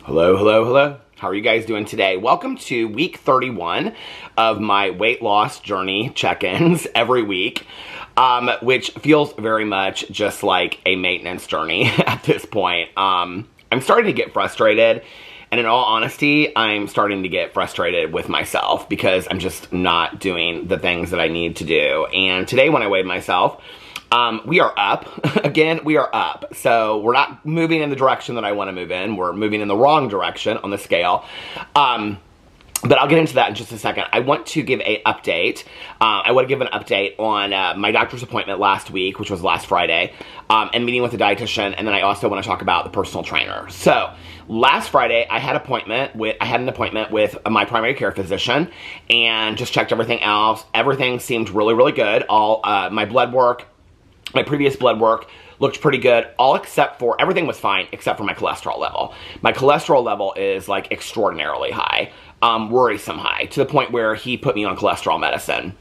Hello, hello, hello. How are you guys doing today? Welcome to week 31 of my weight loss journey check-ins every week, which feels very much just like a maintenance journey at this point. I'm starting to get frustrated, and in all honesty, I'm starting to get frustrated with myself because I'm just not doing the things that I need to do. And today when I weighed myself, we are up. Again, we are up. So we're not moving in the direction that I want to move in. We're moving in the wrong direction on the scale. But I'll get into that in just a second. I want to give an update. I want to give an update on my doctor's appointment last week, which was last Friday, and meeting with the dietitian. And then I also want to talk about the personal trainer. So last Friday, I had an appointment with my primary care physician and just checked everything else. Everything seemed really, really good. All my previous blood work looked pretty good, everything was fine except for my cholesterol level. My cholesterol level is like extraordinarily high, worrisome high, to the point where he put me on cholesterol medicine.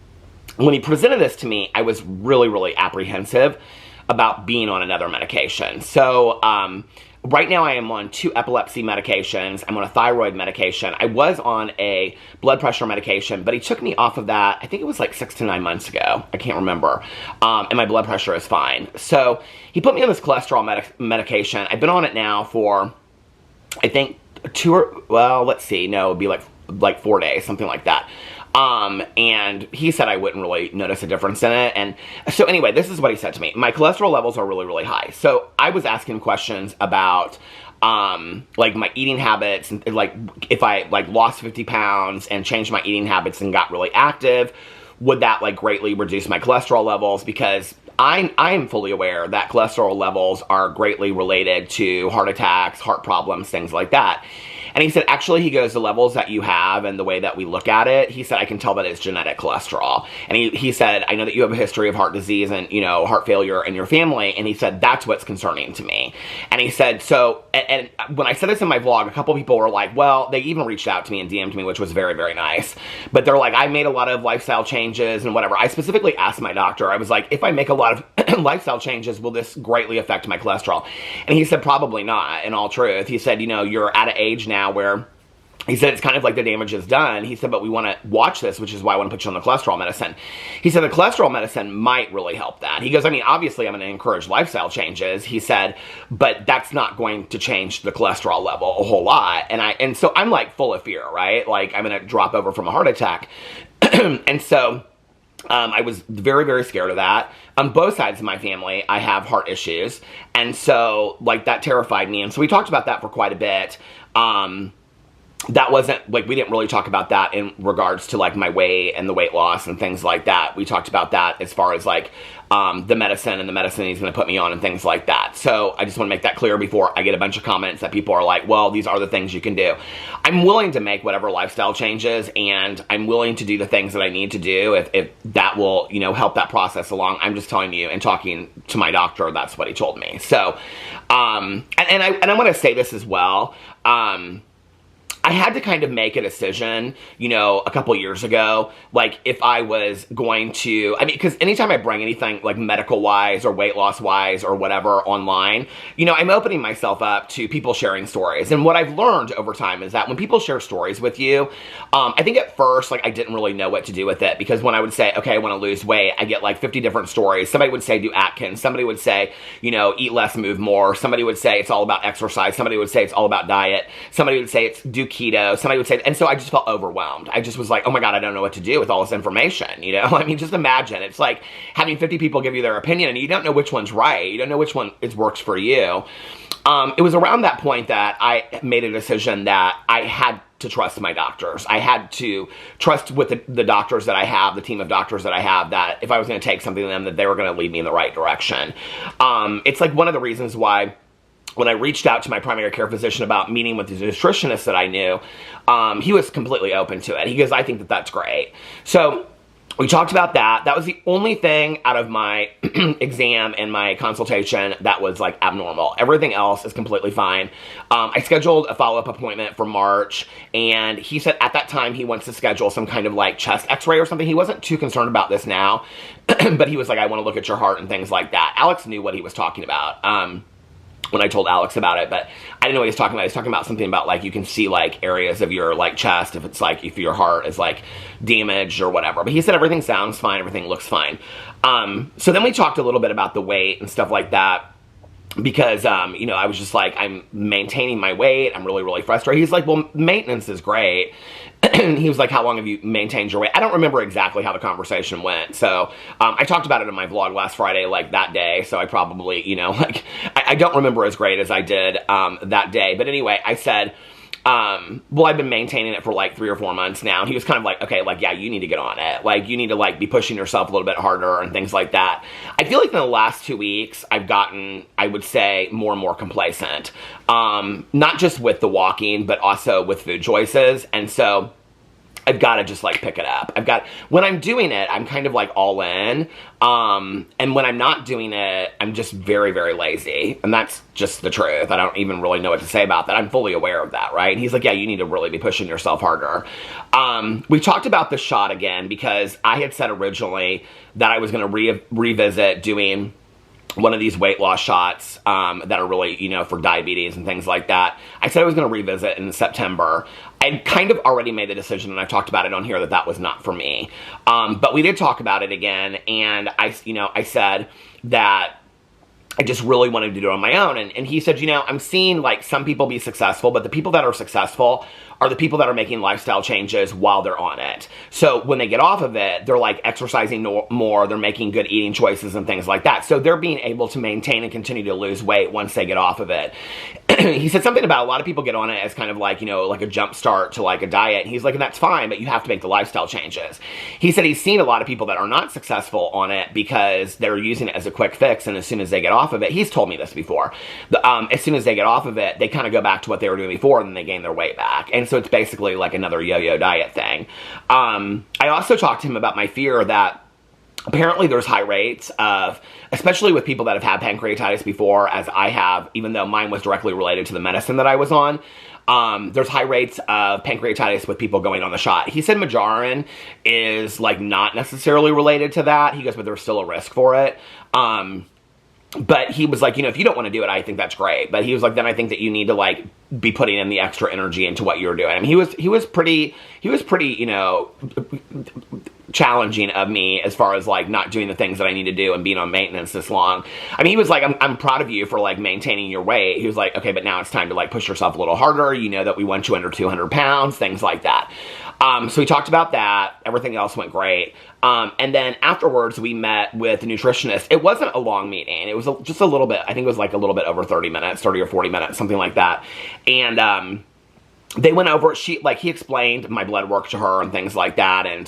When he presented this to me, I was really, really apprehensive about being on another medication. So, right now I am on 2 epilepsy medications. I'm on a thyroid medication. I was on a blood pressure medication, but he took me off of that, I think it was like 6 to 9 months ago. I can't remember. And my blood pressure is fine. So he put me on this cholesterol medication. I've been on it now for, I think, it would be like 4 days, something like that. And he said I wouldn't really notice a difference in it. And so anyway, this is what he said to me. My cholesterol levels are really, really high. So I was asking questions about, like my eating habits, and like if I like lost 50 pounds and changed my eating habits and got really active, would that like greatly reduce my cholesterol levels? Because I'm fully aware that cholesterol levels are greatly related to heart attacks, heart problems, things like that. And he said, actually, he goes, the levels that you have and the way that we look at it, he said, I can tell that it's genetic cholesterol. And he said, I know that you have a history of heart disease and, heart failure in your family. And he said, that's what's concerning to me. And he said, and when I said this in my vlog, a couple people were like, well, they even reached out to me and DM'd me, which was very, very nice. But they're like, I made a lot of lifestyle changes and whatever. I specifically asked my doctor, I was like, if I make a lot of lifestyle changes, will this greatly affect my cholesterol? And he said, probably not, in all truth. He said, you're at an age now where he said it's kind of like the damage is done. He said, but we want to watch this, which is why I want to put you on the cholesterol medicine. He said the cholesterol medicine might really help that. He goes, I mean, obviously I'm going to encourage lifestyle changes. He said, but that's not going to change the cholesterol level a whole lot. And so I'm like full of fear, right? Like I'm going to drop over from a heart attack. And so I was very, very scared of that. On both sides of my family, I have heart issues. And so, like, that terrified me. And so we talked about that for quite a bit. That wasn't, like, we didn't really talk about that in regards to, like, my weight and the weight loss and things like that. We talked about that as far as, like, the medicine and the medicine he's going to put me on and things like that. So I just want to make that clear before I get a bunch of comments that people are like, well, these are the things you can do. I'm willing to make whatever lifestyle changes, and I'm willing to do the things that I need to do if that will, help that process along. I'm just telling you and talking to my doctor, that's what he told me. So, and I want to say this as well. I had to kind of make a decision, a couple years ago, like if I was going to, because anytime I bring anything like medical-wise or weight loss-wise or whatever online, I'm opening myself up to people sharing stories. And what I've learned over time is that when people share stories with you, I think at first, like I didn't really know what to do with it, because when I would say, okay, I want to lose weight, I get like 50 different stories. Somebody would say do Atkins. Somebody would say, eat less, move more. Somebody would say it's all about exercise. Somebody would say it's all about diet. Somebody would say it's do keto. Somebody would say, and so I just felt overwhelmed. I just was like, oh my God, I don't know what to do with all this information, just imagine. It's like having 50 people give you their opinion and you don't know which one's right. You don't know which one works for you. It was around that point that I made a decision that I had to trust my doctors. I had to trust with the doctors that I have, the team of doctors that I have, that if I was going to take something to them, that they were going to lead me in the right direction. It's like one of the reasons why when I reached out to my primary care physician about meeting with the nutritionist that I knew, he was completely open to it. He goes, I think that that's great. So we talked about that. That was the only thing out of my exam and my consultation that was like abnormal. Everything else is completely fine. I scheduled a follow-up appointment for March, and he said at that time he wants to schedule some kind of like chest x-ray or something. He wasn't too concerned about this now, but he was like, I want to look at your heart and things like that. Alex knew what he was talking about. when I told Alex about it, but I didn't know what he was talking about. He was talking about something about, like, you can see, like, areas of your, like, chest if it's, like, if your heart is, like, damaged or whatever. But he said everything sounds fine, everything looks fine. So then we talked a little bit about the weight and stuff like that, because, you know, I was just like, I'm maintaining my weight. I'm really, really frustrated. He's like, well, maintenance is great. He was like, how long have you maintained your weight? I don't remember exactly how the conversation went. So, I talked about it in my vlog last Friday, like, that day. So I probably, you know, like, I don't remember as great as I did, that day. But anyway, I said, well, I've been maintaining it for like 3 or 4 months now. And he was kind of like, okay, like, yeah, you need to get on it. Like, you need to, like, be pushing yourself a little bit harder and things like that. I feel like in the last 2 weeks, I've gotten, I would say, more and more complacent. Not just with the walking, but also with food choices. And so I've got to just, like, pick it up. When I'm doing it, I'm kind of, like, all in. And when I'm not doing it, I'm just very, very lazy. And that's just the truth. I don't even really know what to say about that. I'm fully aware of that, right? And he's like, yeah, you need to really be pushing yourself harder. We talked about the shot again, because I had said originally that I was going to revisit doing one of these weight loss shots that are really, you know, for diabetes and things like that. I said I was going to revisit in September. I kind of already made the decision, and I've talked about it on here, that that was not for me. But we did talk about it again, and I said that I just really wanted to do it on my own. And he said, you know, I'm seeing, like, some people be successful, but the people that are successful are the people that are making lifestyle changes while they're on it. So when they get off of it, they're, like, exercising more, they're making good eating choices and things like that. So they're being able to maintain and continue to lose weight once they get off of it. He said something about a lot of people get on it as kind of like, you know, like a jump start to, like, a diet. And he's like, and that's fine, but you have to make the lifestyle changes. He said he's seen a lot of people that are not successful on it because they're using it as a quick fix, and as soon as they get off of it, he's told me this before, as soon as they get off of it, they kind of go back to what they were doing before, and then they gain their weight back. And so it's basically like another yo-yo diet thing. I also talked to him about my fear that apparently there's high rates of, especially with people that have had pancreatitis before, as I have, even though mine was directly related to the medicine that I was on. There's high rates of pancreatitis with people going on the shot. He said Majoran is, like, not necessarily related to that. He goes, but there's still a risk for it. But he was like, you know, if you don't want to do it, I think that's great. But he was like, then I think that you need to, like, be putting in the extra energy into what you're doing. I mean, he was pretty, you know, challenging of me as far as, like, not doing the things that I need to do and being on maintenance this long. I mean, he was like, I'm proud of you for, like, maintaining your weight. He was like, okay, but now it's time to, like, push yourself a little harder. You know that we want you under 200 pounds, things like that. So we talked about that. Everything else went great. And then afterwards, we met with a nutritionist. It wasn't a long meeting. It was just a little bit, I think it was like a little bit over 30 minutes, 30 or 40 minutes, something like that. And they went over, he explained my blood work to her and things like that. And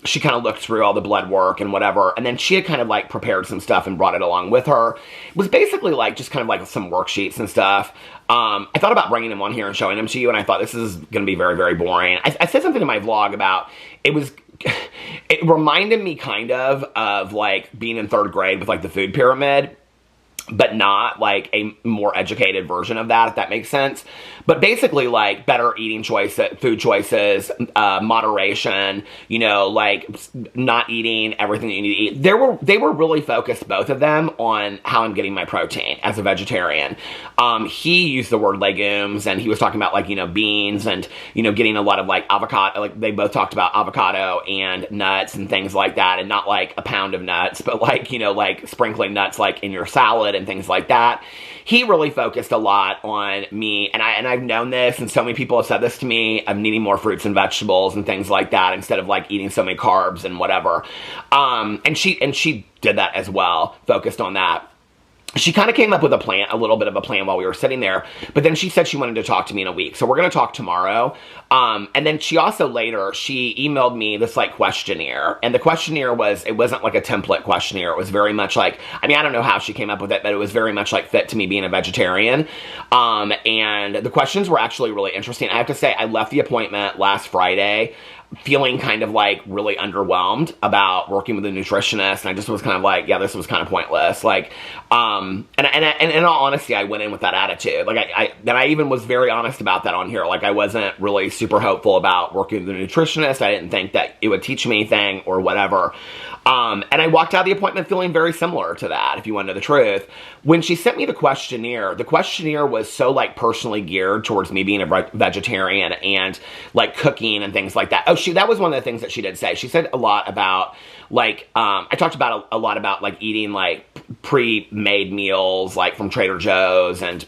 she kind of looked through all the blood work and whatever. And then she had kind of, like, prepared some stuff and brought it along with her. It was basically, like, just kind of like some worksheets and stuff. I thought about bringing them on here and showing them to you, and I thought this is going to be very, very boring. I said something in my vlog about, it reminded me kind of, like, being in 3rd grade with, like, the food pyramid, but not, like, a more educated version of that, if that makes sense. But basically, like, better eating food choices, moderation, you know, like, not eating everything that you need to eat. They were really focused, both of them, on how I'm getting my protein as a vegetarian. He used the word legumes, and he was talking about, like, you know, beans and, you know, getting a lot of, like, avocado. Like, they both talked about avocado and nuts and things like that, and not, like, a pound of nuts, but, like, you know, like, sprinkling nuts, like, in your salad and things like that. He really focused a lot on me, and I've known this, and so many people have said this to me, I'm needing more fruits and vegetables and things like that, instead of, like, eating so many carbs and whatever. And she did that as well, focused on that. She kind of came up with a little bit of a plan while we were sitting there, but then she said she wanted to talk to me in a week. So we're going to talk tomorrow. And then she also later, she emailed me this, like, questionnaire, and the questionnaire it wasn't like a template questionnaire. It was very much like, I mean, I don't know how she came up with it, but it was very much, like, fit to me being a vegetarian. And the questions were actually really interesting. I have to say, I left the appointment last Friday, feeling kind of like really underwhelmed about working with a nutritionist, and I just was kind of like, yeah, this was kind of pointless. Like, and in all honesty, I went in with that attitude. Like, I even was very honest about that on here. Like, I wasn't really super hopeful about working with a nutritionist. I didn't think that it would teach me anything or whatever. And I walked out of the appointment feeling very similar to that, if you want to know the truth. When she sent me the questionnaire was so like personally geared towards me being a vegetarian and like cooking and things like that. Oh, that was one of the things that she did say. She said a lot about like, I talked about a lot about like eating like pre-made meals, like from Trader Joe's, and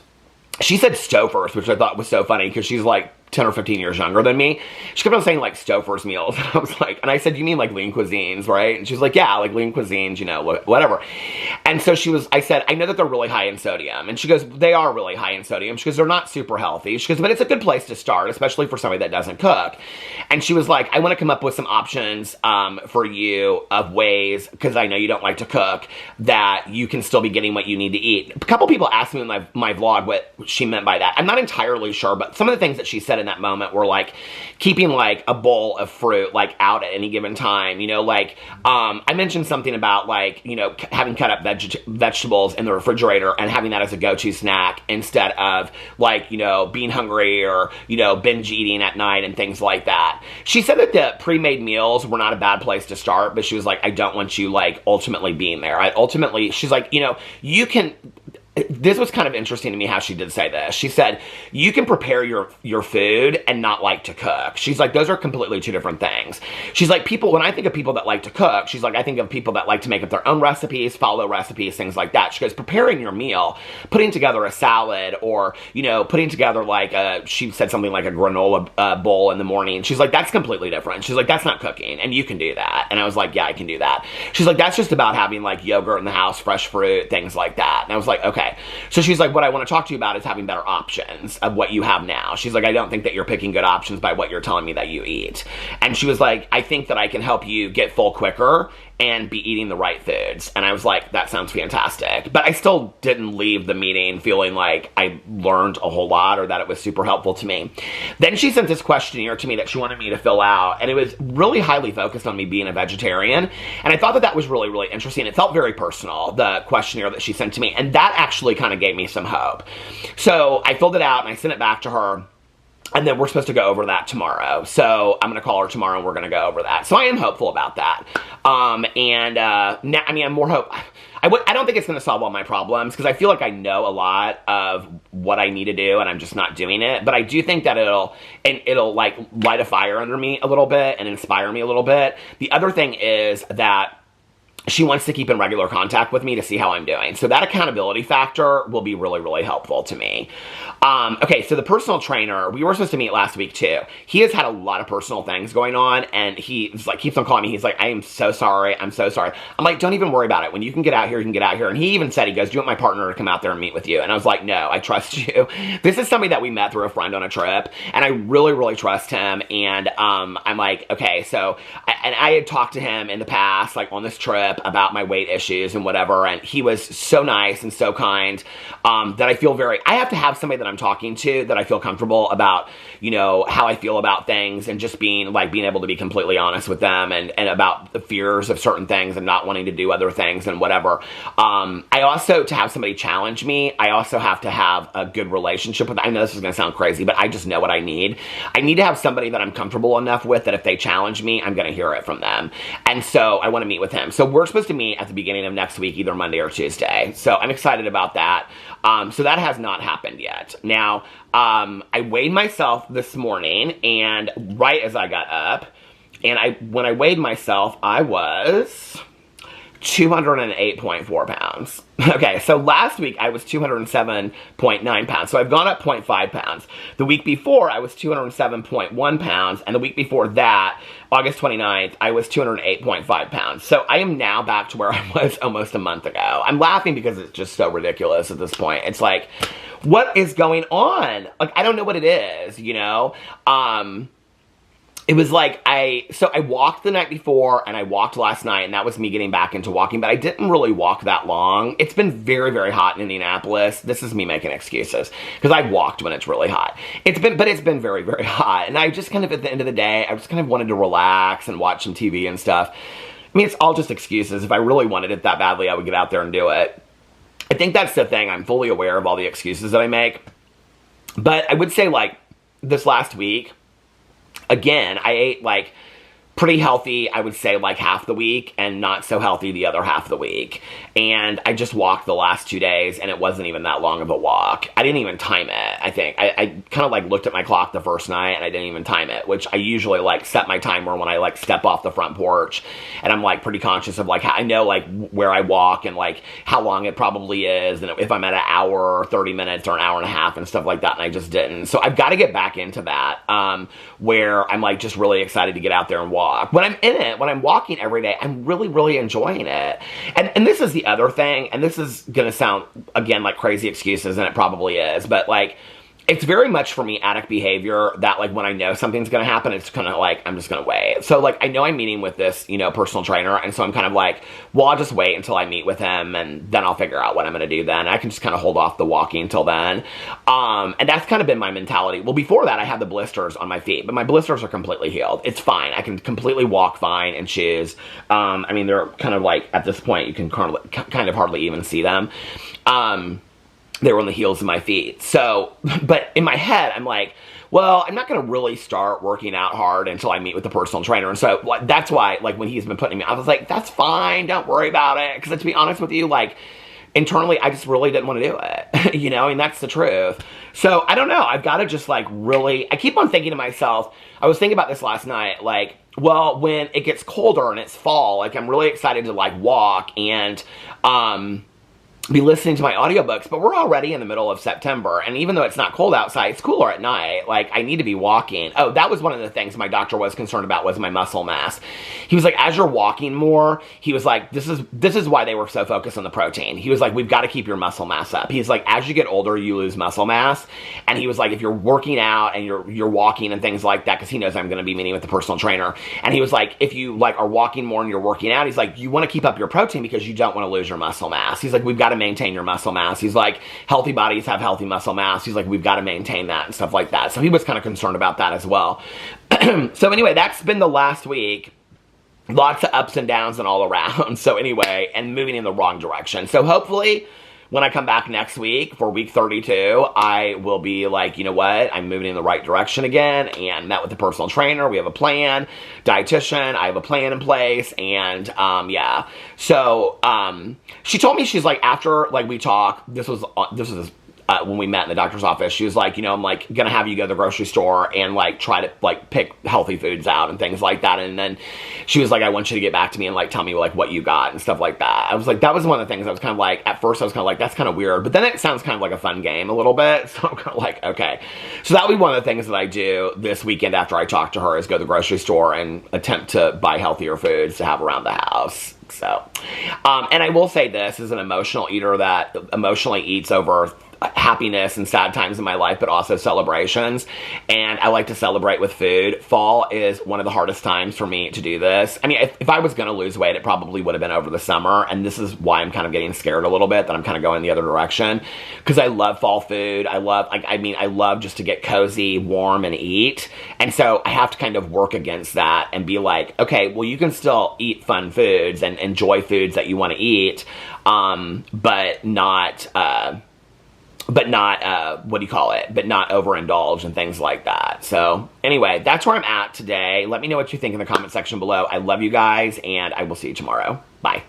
she said Stouffer's, which I thought was so funny because she's like 10 or 15 years younger than me. She kept on saying like Stouffer's meals. And I was like, and I said, you mean like lean cuisines, right? And she's like, yeah, like lean cuisines, you know, whatever. And so I said, I know that they're really high in sodium. And she goes, they are really high in sodium. She goes, they're not super healthy. She goes, but it's a good place to start, especially for somebody that doesn't cook. And she was like, I want to come up with some options for you of ways, because I know you don't like to cook, that you can still be getting what you need to eat. A couple people asked me in my vlog what she meant by that. I'm not entirely sure, but some of the things that she said in that moment were like keeping like a bowl of fruit like out at any given time, you know, like I mentioned something about like, you know, having cut up vegetables in the refrigerator and having that as a go-to snack instead of like, you know, being hungry or, you know, binge eating at night and things like that. She said that the pre-made meals were not a bad place to start, but she was like, I don't want you like ultimately being there. She's like, you know, you can. This was kind of interesting to me how she did say this. She said, you can prepare your food and not like to cook. She's like, those are completely two different things. She's like, when I think of people that like to cook, she's like, I think of people that like to make up their own recipes, follow recipes, things like that. She goes, preparing your meal, putting together a salad or, you know, putting together like she said something like a granola bowl in the morning. She's like, that's completely different. She's like, that's not cooking and you can do that. And I was like, yeah, I can do that. She's like, that's just about having like yogurt in the house, fresh fruit, things like that. And I was like, okay. So she's like, what I want to talk to you about is having better options of what you have now. She's like, I don't think that you're picking good options by what you're telling me that you eat. And she was like, I think that I can help you get full quicker and be eating the right foods. And I was like, that sounds fantastic. But I still didn't leave the meeting feeling like I learned a whole lot or that it was super helpful to me. Then she sent this questionnaire to me that she wanted me to fill out, and it was really highly focused on me being a vegetarian. And I thought that that was really, really interesting. It felt very personal, the questionnaire that she sent to me, and that actually kind of gave me some hope. So I filled it out and I sent it back to her. And then we're supposed to go over that tomorrow. So I'm going to call her tomorrow and we're going to go over that. So I am hopeful about that. Now, I mean, I'm more hope. I don't think it's going to solve all my problems because I feel like I know a lot of what I need to do and I'm just not doing it. But I do think that it'll like light a fire under me a little bit and inspire me a little bit. The other thing is that she wants to keep in regular contact with me to see how I'm doing. So that accountability factor will be really, really helpful to me. Okay, so the personal trainer, we were supposed to meet last week too. He has had a lot of personal things going on and he like keeps on calling me. He's like, I am so sorry. I'm so sorry. I'm like, don't even worry about it. When you can get out here, you can get out here. And he even said, he goes, do you want my partner to come out there and meet with you? And I was like, no, I trust you. This is somebody that we met through a friend on a trip and I really, really trust him. And I'm like, okay, so, I had talked to him in the past, like on this trip about my weight issues and whatever. And he was so nice and so kind that I feel I have to have somebody that I'm talking to that I feel comfortable about, you know, how I feel about things and just being able to be completely honest with them and about the fears of certain things and not wanting to do other things and whatever. I also, to have somebody challenge me, I also have to have a good relationship with, I know this is going to sound crazy, but I just know what I need. I need to have somebody that I'm comfortable enough with that if they challenge me, I'm going to hear it from them. And so I want to meet with him. So we're supposed to meet at the beginning of next week, either Monday or Tuesday. So I'm excited about that. So that has not happened yet. Now, I weighed myself this morning, and right as I got up, and when I weighed myself, I was 208.4 pounds. Okay, so last week I was 207.9 pounds. So I've gone up 0.5 pounds. The week before I was 207.1 pounds, and the week before that, August 29th, I was 208.5 pounds. So I am now back to where I was almost a month ago. I'm laughing because it's just so ridiculous at this point. It's like, what is going on? Like, I don't know what it is, you know? it was like so I walked the night before and I walked last night, and that was me getting back into walking, but I didn't really walk that long. It's been very, very hot in Indianapolis. This is me making excuses because I've walked when it's really hot. But it's been very, very hot. And I just kind of, at the end of the day, I just kind of wanted to relax and watch some TV and stuff. I mean, it's all just excuses. If I really wanted it that badly, I would get out there and do it. I think that's the thing. I'm fully aware of all the excuses that I make. But I would say, like, this last week, again, I ate, like, pretty healthy, I would say, like, half the week, and not so healthy the other half of the week. And I just walked the last 2 days, and it wasn't even that long of a walk. I didn't even time it, I think. I kind of, like, looked at my clock the first night, and I didn't even time it, which I usually, like, set my timer when I, like, step off the front porch, and I'm, like, pretty conscious of, like, I know, like, where I walk and, like, how long it probably is, and if I'm at an hour or 30 minutes or an hour and a half and stuff like that, and I just didn't. So I've got to get back into that, where I'm, like, just really excited to get out there and walk. When I'm in it, when I'm walking every day, I'm really, really enjoying it. And this is the other thing, and this is going to sound, again, like crazy excuses, and it probably is, but, like, it's very much for me addict behavior that, like, when I know something's going to happen, it's kind of like, I'm just going to wait. So, like, I know I'm meeting with this, you know, personal trainer, and so I'm kind of like, well, I'll just wait until I meet with him, and then I'll figure out what I'm going to do then. I can just kind of hold off the walking until then. And that's kind of been my mentality. Well, before that, I had the blisters on my feet, but my blisters are completely healed. It's fine. I can completely walk fine in shoes. I mean, they're kind of like, at this point, you can kind of hardly even see them. They were on the heels of my feet. So, but in my head, I'm like, well, I'm not going to really start working out hard until I meet with the personal trainer. And so that's why, like, when he's been putting me, I was like, that's fine. Don't worry about it. Because to be honest with you, like, internally, I just really didn't want to do it. You know, I mean, that's the truth. So, I don't know. I've got to just, like, really, I keep on thinking to myself, I was thinking about this last night, like, well, when it gets colder and it's fall, like, I'm really excited to, like, walk and, be listening to my audiobooks, but we're already in the middle of September, and even though it's not cold outside, it's cooler at night. Like, I need to be walking. Oh, that was one of the things my doctor was concerned about, was my muscle mass. He was like, as you're walking more, he was like, this is why they were so focused on the protein. He was like, we've got to keep your muscle mass up. He's like, as you get older, you lose muscle mass. And he was like, if you're working out and you're walking and things like that, because he knows I'm going to be meeting with the personal trainer, and he was like, if you, like, are walking more and you're working out, he's like, you want to keep up your protein because you don't want to lose your muscle mass. He's like, we've got to maintain your muscle mass. He's like, healthy bodies have healthy muscle mass. He's like, we've got to maintain that and stuff like that. So he was kind of concerned about that as well. So anyway, that's been the last week. Lots of ups and downs and all around. So anyway, and moving in the wrong direction. So hopefully, when I come back next week for week 32, I will be like, you know what, I'm moving in the right direction again, and met with the personal trainer. We have a plan, dietitian, I have a plan in place, and yeah. So she told me, she's like, after, like, we talk, this was when we met in the doctor's office, she was like, you know, I'm like gonna have you go to the grocery store and, like, try to, like, pick healthy foods out and things like that. And then she was like, I want you to get back to me and, like, tell me, like, what you got and stuff like that. I was like, that was one of the things I was kind of like, at first I was kind of like, that's kind of weird, but then it sounds kind of like a fun game a little bit. So I'm kind of like, okay. So that'll be one of the things that I do this weekend after I talk to her, is go to the grocery store and attempt to buy healthier foods to have around the house. So, and I will say this, is an emotional eater that emotionally eats over happiness and sad times in my life, but also celebrations. And I like to celebrate with food. Fall is one of the hardest times for me to do this. I mean, if I was going to lose weight, it probably would have been over the summer. And this is why I'm kind of getting scared a little bit that I'm kind of going the other direction. Because I love fall food. I love just to get cozy, warm, and eat. And so I have to kind of work against that and be like, okay, well, you can still eat fun foods and enjoy foods that you want to eat, but not what do you call it? But not overindulge and things like that. So anyway, that's where I'm at today. Let me know what you think in the comment section below. I love you guys, and I will see you tomorrow. Bye.